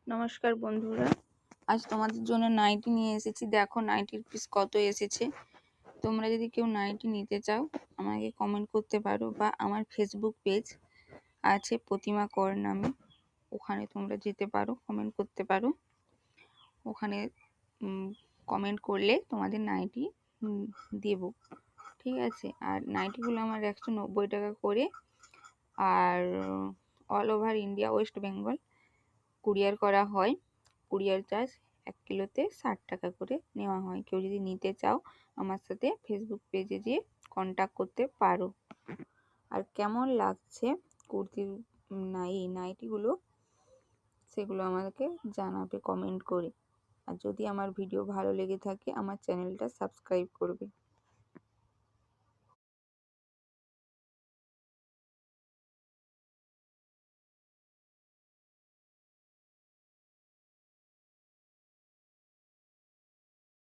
নমস্কার বন্ধুরা, আজ তোমাদের জন্য নাইটি নিয়ে এসেছি। দেখো নাইটির পিস কত এসেছে। তোমরা যদি কেউ নাইটি নিতে চাও আমাকে কমেন্ট করতে পারো, বা আমার ফেসবুক পেজ আছে প্রতিমা কর নামে, ওখানে তোমরা যেতে পারো, কমেন্ট করতে পারো। ওখানে কমেন্ট করলে তোমাদের নাইটি দেব, ঠিক আছে। আর নাইটিগুলো আমার 190 টাকা করে, আর all over India, West Bengal courier করা হয়। কুরিয়ার চার্জ 1 কিলোতে 60 টাকা করে নেওয়া হয়। কেউ যদি নিতে চাও আমার সাথে ফেসবুক পেজে যেয়ে কন্ট্যাক্ট করতে পারো। আর কেমন লাগছে কুর্তির এই নাইটিগুলো, সেগুলো আমাকে জানাবে কমেন্ট করে। আর যদি আমার ভিডিও ভালো লেগে থাকে আমার চ্যানেলটা সাবস্ক্রাইব করবে।